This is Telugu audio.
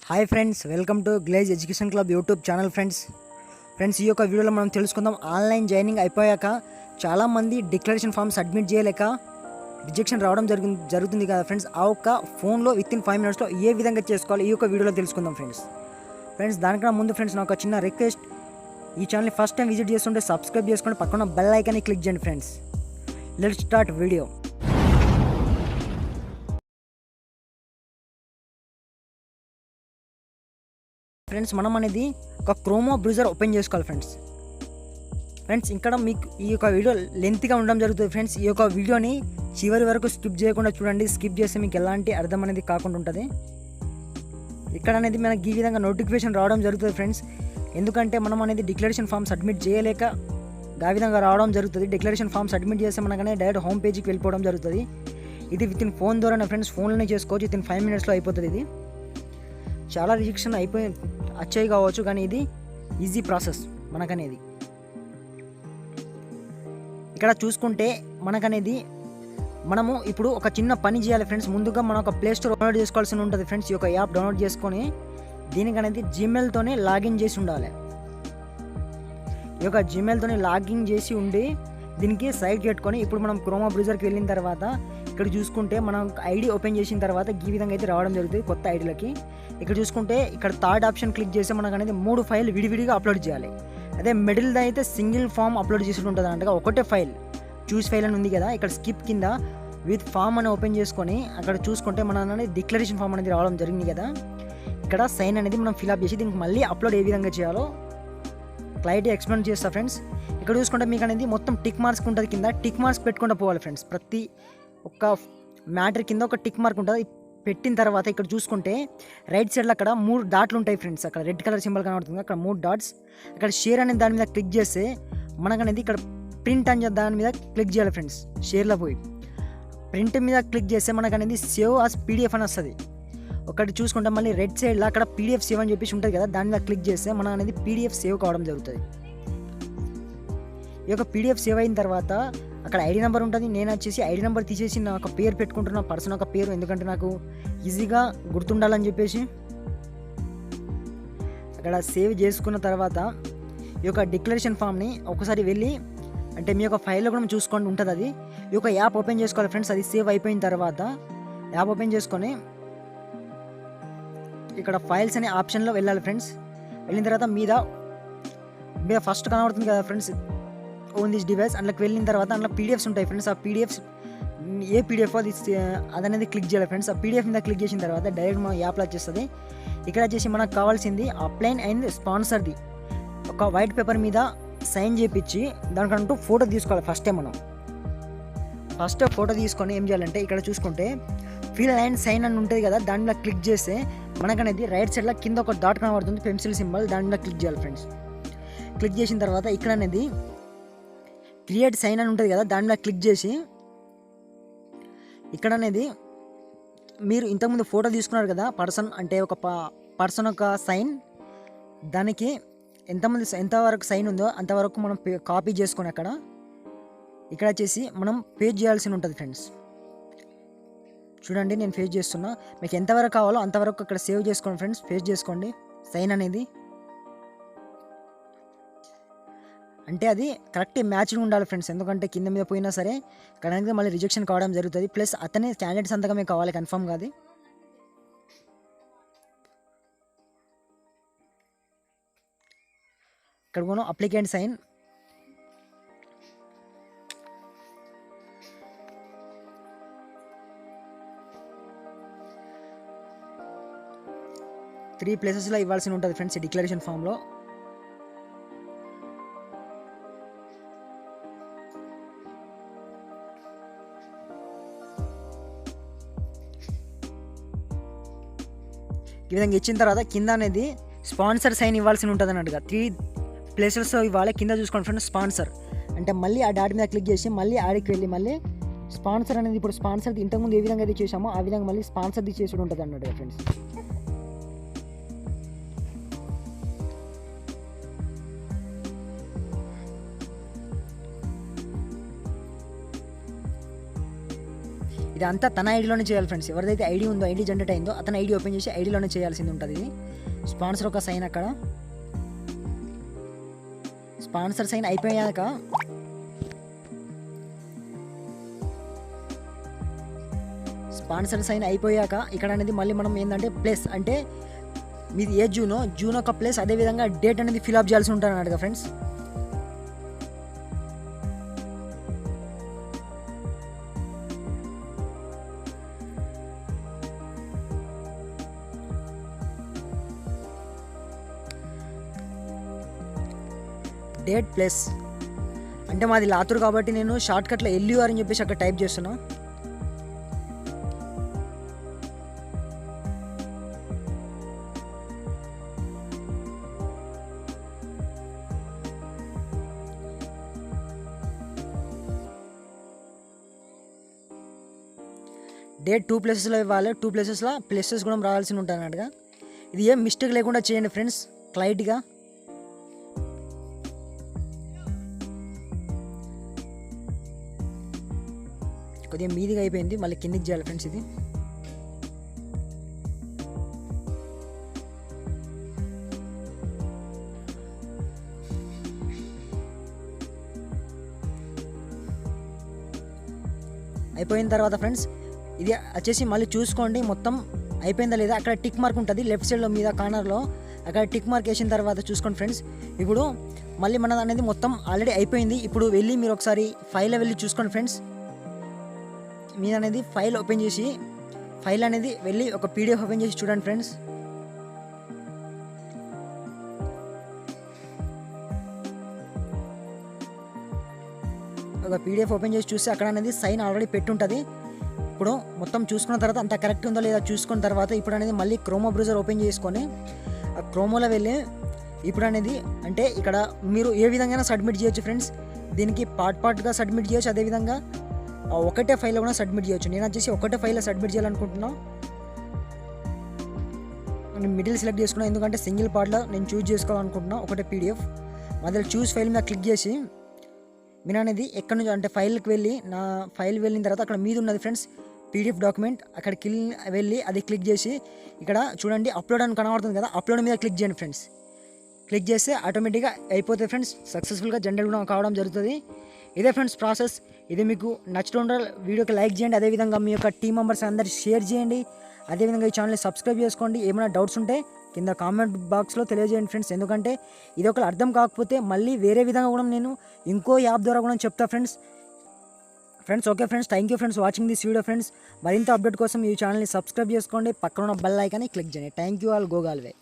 Hi friends, welcome to glaze education club YouTube channel. Friends ఈ యొక్క వీడియోలో మనం తెలుసుకుందాం. ఆన్లైన్ జాయినింగ్ అయిపోయాక చాలామంది డిక్లరేషన్ ఫామ్ సబ్మిట్ చేయలేక రిజెక్షన్ రావడం జరుగుతుంది కదా ఫ్రెండ్స్. ఆ ఒక్క ఫోన్లో వితిన్ 5 minutesలో ఏ విధంగా చేసుకోవాలి ఈ యొక్క వీడియోలో తెలుసుకుందాం ఫ్రెండ్స్. దానికన్నా ముందు ఫ్రెండ్స్ నాకు ఒక చిన్న రిక్వెస్ట్, ఈ ఛానల్ని ఫస్ట్ టైం విజిట్ చేస్తుంటే సబ్స్క్రైబ్ చేసుకొని పక్కన బెల్ ఐకాన్ని క్లిక్ చేయండి friends. Let's start video. Friends మనం అనేది ఒక క్రోమో బ్రౌజర్ ఓపెన్ చేసుకోవాలి ఫ్రెండ్స్. ఇక్కడ మీకు ఈ యొక్క వీడియో లెంత్గా ఉండడం జరుగుతుంది ఫ్రెండ్స్. ఈ యొక్క వీడియోని చివరి వరకు స్కిప్ చేయకుండా చూడండి. స్కిప్ చేస్తే మీకు ఎలాంటి అర్థం అనేది కాకుండా ఉంటుంది. ఇక్కడ అనేది మనకి ఈ విధంగా నోటిఫికేషన్ రావడం జరుగుతుంది ఫ్రెండ్స్. ఎందుకంటే మనం అనేది డిక్లరేషన్ ఫామ్ సబ్మిట్ చేయలేక ఆ విధంగా రావడం జరుగుతుంది. డిక్లరేషన్ ఫామ్ సబ్మిట్ చేస్తే మనకనే డైరెక్ట్ హోమ్ పేజ్కి వెళ్ళిపోవడం జరుగుతుంది. ఇది వితిన్ ఫోన్ ద్వారానే ఫ్రెండ్స్, ఫోన్లోనే చేసుకోవచ్చు. వితిన్ 5 minutesలో అయిపోతుంది. ఇది చాలా రిజెక్షన్ వచ్చాయి కావచ్చు, కానీ ఇది ఈజీ ప్రాసెస్ మనకనేది. ఇక్కడ చూసుకుంటే మనకనేది మనము ఇప్పుడు ఒక చిన్న పని చేయాలి ఫ్రెండ్స్. ముందుగా మనం ఒక ప్లే స్టోర్ డౌన్లోడ్ చేసుకోవాల్సి ఉంటుంది ఫ్రెండ్స్. ఈ యొక్క యాప్ డౌన్లోడ్ చేసుకొని దీనికనేది జీమెయిల్తోనే లాగిన్ చేసి ఉండాలి. ఈ యొక్క జీమెయిల్తోనే లాగిన్ చేసి ఉండి దీనికి సైట్ పెట్టుకొని ఇప్పుడు మనం క్రోమో బ్రౌజర్కి వెళ్ళిన తర్వాత ఇక్కడ చూసుకుంటే మనం ఐడి ఓపెన్ చేసిన తర్వాత ఈ విధంగా అయితే రావడం జరుగుతుంది కొత్త ఐడీలకి. ఇక్కడ చూసుకుంటే ఇక్కడ థర్డ్ ఆప్షన్ క్లిక్ చేస్తే మనకు అనేది 3 ఫైల్ విడివిడిగా అప్లోడ్ చేయాలి. అదే మిడిల్ది అయితే సింగిల్ ఫామ్ అప్లోడ్ చేసి ఉంటుంది అన్నట్టుగా ఒకటే ఫైల్ చూస్ ఫైల్ అని ఉంది కదా. ఇక్కడ స్కిప్ కింద విత్ ఫామ్ అని ఓపెన్ చేసుకొని అక్కడ చూసుకుంటే మన అనేది డిక్లరేషన్ ఫామ్ అనేది రావడం జరిగింది కదా. ఇక్కడ సైన్ అనేది మనం ఫిల్అప్ చేసి దీనికి మళ్ళీ అప్లోడ్ ఏ విధంగా చేయాలో క్లారిటీ ఎక్స్ప్లెయిన్ చేస్తా ఫ్రెండ్స్. ఇక్కడ చూసుకుంటే మీకు అనేది మొత్తం టిక్ మార్క్స్ ఉంటుంది. కింద టిక్ మార్క్స్ పెట్టుకుంటూ పోవాలి ఫ్రెండ్స్. ప్రతి ఒక్క మ్యాటర్ కింద ఒక టిక్ మార్క్ ఉంటుంది. పెట్టిన తర్వాత ఇక్కడ చూసుకుంటే రైట్ సైడ్లో అక్కడ 3 డాట్లు ఉంటాయి ఫ్రెండ్స్. అక్కడ రెడ్ కలర్ సింబల్ కనబడుతుంది, అక్కడ 3 డాట్స్. అక్కడ షేర్ అనేది దాని మీద క్లిక్ చేస్తే మనకనేది ఇక్కడ ప్రింట్ అని దాని మీద క్లిక్ చేయాలి ఫ్రెండ్స్. షేర్లో పోయి ప్రింట్ మీద క్లిక్ చేస్తే మనకనేది సేవ్ యాజ్ పీడిఎఫ్ అని వస్తుంది. ఒకటి చూసుకుంటే మళ్ళీ రెడ్ సైడ్లో అక్కడ పీడిఎఫ్ సేవ్ అని చెప్పేసి ఉంటుంది కదా, దాని మీద క్లిక్ చేస్తే మన అనేది పీడిఎఫ్ సేవ్ కావడం జరుగుతుంది. ఈ యొక్క పీడిఎఫ్ సేవ్ అయిన తర్వాత అక్కడ ఐడి నెంబర్ ఉంటుంది. నేను వచ్చేసి ఐడి నెంబర్ తీసేసి నా ఒక పేరు పెట్టుకుంటున్నా, పర్సన్ ఒక పేరు, ఎందుకంటే నాకు ఈజీగా గుర్తుండాలని చెప్పేసి. అక్కడ సేవ్ చేసుకున్న తర్వాత ఈ యొక్క డిక్లరేషన్ ఫామ్ని ఒకసారి వెళ్ళి అంటే మీ యొక్క ఫైల్లో కూడా చూసుకోండి ఉంటుంది. అది ఈ యొక్క యాప్ ఓపెన్ చేసుకోవాలి ఫ్రెండ్స్. అది సేవ్ అయిపోయిన తర్వాత యాప్ ఓపెన్ చేసుకొని ఇక్కడ ఫైల్స్ అనే ఆప్షన్లో వెళ్ళాలి ఫ్రెండ్స్. వెళ్ళిన తర్వాత మీద ఫస్ట్ కనబడుతుంది కదా ఫ్రెండ్స్, ఓన్ దిస్ డివైస్. అందులోకి వెళ్ళిన తర్వాత అందులో పీడిఎఫ్స్ ఉంటాయి ఫ్రెండ్స్. ఆ పీడిఎఫ్స్ ఏ పీడిఎఫ్ అదనేది క్లిక్ చేయాలి ఫ్రెండ్స్. ఆ పీడిఎఫ్ మీద క్లిక్ చేసిన తర్వాత డైరెక్ట్ మన యాప్లో వచ్చేస్తుంది. ఇక్కడ వచ్చేసి మనకు కావాల్సింది అప్లైన్ అండ్ స్పాన్సర్ది ఒక వైట్ పేపర్ మీద సైన్ చేయించి దానికంటూ ఫోటో తీసుకోవాలి. ఫస్ట్ ఫోటో తీసుకొని ఏం చేయాలంటే ఇక్కడ చూసుకుంటే ఫిల్ అండ్ సైన్ అని ఉంటుంది కదా, దాని మీద క్లిక్ చేస్తే మనకనేది రైట్ సైడ్లో కింద ఒక డాట్ కనబడుతుంది, పెన్సిల్ సింబల్, దాని మీద క్లిక్ చేయాలి ఫ్రెండ్స్. క్లిక్ చేసిన తర్వాత ఇక్కడ అనేది క్రియేట్ సైన్ అని ఉంటుంది కదా, దాని మీద క్లిక్ చేసి ఇక్కడ అనేది మీరు ఇంతకుముందు ఫోటో తీసుకున్నారు కదా పర్సన్, అంటే ఒక పర్సన్ ఒక సైన్, దానికి ఎంతవరకు సైన్ ఉందో అంతవరకు మనం కాపీ చేసుకొని ఇక్కడ వచ్చేసి మనం పేస్ట్ చేయాల్సి ఉంటుంది ఫ్రెండ్స్. చూడండి నేను పేస్ట్ చేస్తున్నా. మీకు ఎంతవరకు కావాలో అంతవరకు అక్కడ సేవ్ చేసుకోండి ఫ్రెండ్స్. పేస్ట్ చేసుకోండి సైన్ అనేది. అంటే అది కరెక్ట్ మ్యాచింగ్ ఉండాలి ఫ్రెండ్స్, ఎందుకంటే కింద మీద పోయినా సరే ఇక్కడ అనేది మళ్ళీ రిజెక్షన్ కావడం జరుగుతుంది. ప్లస్ అతనే స్టాండర్డ్ సంతకమే కావాలి కన్ఫర్మ్ కాదు. ఇక్కడ మనం అప్లికెంట్ సైన్, త్రీ ప్లేసెస్లో ఇవ్వాల్సి ఉంటుంది ఫ్రెండ్స్ ఈ డిక్లరేషన్ ఫామ్లో. ఈ విధంగా ఇచ్చిన తర్వాత కింద అనేది స్పాన్సర్ సైన్ ఇవ్వాల్సి ఉంటుంది అన్నట్టుగా 3 ప్లేసెస్లో ఇవ్వాలి. కింద చూసుకోండి ఫ్రెండ్స్ స్పాన్సర్ అంటే మళ్ళీ ఆ డాట్ మీద క్లిక్ చేసి మళ్ళీ ఆడికి వెళ్ళి మళ్ళీ స్పాన్సర్ అనేది ఇప్పుడు స్పాన్సర్ ఇంతకుముందు ఏ విధంగా అయితే చేసామో ఆ విధంగా మళ్ళీ స్పాన్సర్ది చేసి ఉంటుంది అన్నట్టుగా ఫ్రెండ్స్. ఇదంతా తన ఐడిలోనే చేయాలి ఫ్రెండ్స్. ఎవరిదైతే ఐడి ఉందో, ఐడి జనరేట్ అయిందో అతను ఐడి ఓపెన్ చేసి ఐడిలోనే చేయాల్సింది ఉంటుంది. ఇది స్పాన్సర్ ఒక సైన్, అక్కడ స్పాన్సర్ సైన్ అయిపోయాక ఇక్కడ అనేది మళ్ళీ మనం ఏంటంటే ప్లేస్ అంటే మీది ఏ జూన్ ఒక ప్లేస్, అదేవిధంగా డేట్ అనేది ఫిల్అప్ చేయాల్సి ఉంటుంది అన్నట్టుగా ఫ్రెండ్స్. డేట్ ప్లస్ అంటే మాది లాతూర్ కాబట్టి నేను షార్ట్ కట్లో LUR అని చెప్పేసి అక్కడ టైప్ చేస్తున్నా. డేట్ 2 ప్లేసెస్లో ఇవ్వాలి. 2 ప్లేసెస్లో ప్లేసెస్ కూడా రావాల్సి ఉంటుంది అన్నట్టుగా. ఇది ఏం మిస్టేక్ లేకుండా చేయండి ఫ్రెండ్స్, క్లైట్గా. కొద్దిగా మీదిగా అయిపోయింది, మళ్ళీ కిందికి చేయాలి ఫ్రెండ్స్. ఇది అయిపోయిన తర్వాత ఫ్రెండ్స్ ఇది వచ్చేసి మళ్ళీ చూసుకోండి మొత్తం అయిపోయిందా లేదా. అక్కడ టిక్ మార్క్ ఉంటుంది లెఫ్ట్ సైడ్లో మీద కార్నర్లో, అక్కడ టిక్ మార్క్ వేసిన తర్వాత చూసుకోండి ఫ్రెండ్స్. ఇప్పుడు మళ్ళీ మనది అనేది మొత్తం ఆల్రెడీ అయిపోయింది. ఇప్పుడు వెళ్ళి మీరు ఒకసారి ఫైల్లో వెళ్ళి చూసుకోండి ఫ్రెండ్స్. మీరు అనేది ఫైల్ ఓపెన్ చేసి ఫైల్ అనేది వెళ్ళి ఒక PDF ఓపెన్ చేసి చూడండి ఫ్రెండ్స్. ఒక PDF ఓపెన్ చేసి చూస్తే అక్కడ అనేది సైన్ ఆల్రెడీ పెట్టుంటుంది. ఇప్పుడు మొత్తం చూసుకున్న తర్వాత అంత కరెక్ట్ ఉందో లేదా చూసుకున్న తర్వాత ఇప్పుడు అనేది మళ్ళీ క్రోమో బ్రౌజర్ ఓపెన్ చేసుకొని ఆ క్రోమోలో వెళ్ళి ఇప్పుడు అనేది అంటే ఇక్కడ మీరు ఏ విధంగా సబ్మిట్ చేయొచ్చు ఫ్రెండ్స్. దీనికి పార్ట్గా సబ్మిట్ చేయొచ్చు, అదేవిధంగా ఒకటే ఫైల్లో కూడా సబ్మిట్ చేయొచ్చు. నేను వచ్చేసి ఒకటే ఫైల్లో సబ్మిట్ చేయాలనుకుంటున్నా. నేను మిడిల్ సెలెక్ట్ చేసుకున్నాను, ఎందుకంటే సింగిల్ పార్ట్లో నేను చూస్ చేసుకోవాలనుకుంటున్నా ఒకటే PDF. మధ్యలో చూస్ ఫైల్ మీద క్లిక్ చేసి మీరు అనేది ఎక్కడి నుంచి అంటే ఫైల్కి వెళ్ళి నా ఫైల్ వెళ్ళిన తర్వాత అక్కడ మీద ఉన్నది ఫ్రెండ్స్ PDF డాక్యుమెంట్, అక్కడికి వెళ్ళి అది క్లిక్ చేసి ఇక్కడ చూడండి అప్లోడ్ అని కనబడుతుంది కదా, అప్లోడ్ మీద క్లిక్ చేయండి ఫ్రెండ్స్. క్లిక్ చేస్తే ఆటోమేటిక్గా అయిపోతుంది ఫ్రెండ్స్, సక్సెస్ఫుల్గా జనరేట్ కూడా కావడం జరుగుతుంది. ఇదే ఫ్రెండ్స్ ప్రాసెస్. ఇది మీకు నచ్చుతుంటే వీడియోకి లైక్ చేయండి, అదేవిధంగా మీ యొక్క టీమ్ మెంబర్స్ అందరికి షేర్ చేయండి, అదేవిధంగా ఈ ఛానల్ని సబ్స్క్రైబ్ చేసుకోండి. ఏమైనా డౌట్స్ ఉంటే కింద కామెంట్ బాక్స్లో తెలియజేయండి ఫ్రెండ్స్. ఎందుకంటే ఇది ఒకటి అర్థం కాకపోతే మళ్ళీ వేరే విధంగా కూడా నేను ఇంకో యాప్ ద్వారా కూడా చెప్తా friends. Okay friends, thank you friends watching this video friends. మరింత అప్డేట్ కోసం ఈ ఛానల్ని సబ్స్క్రైబ్ చేసుకోండి, పక్కన ఉన్న బెల్ ఐకాన్ని క్లిక్ చేయండి. Thank you all, go గాల్వే.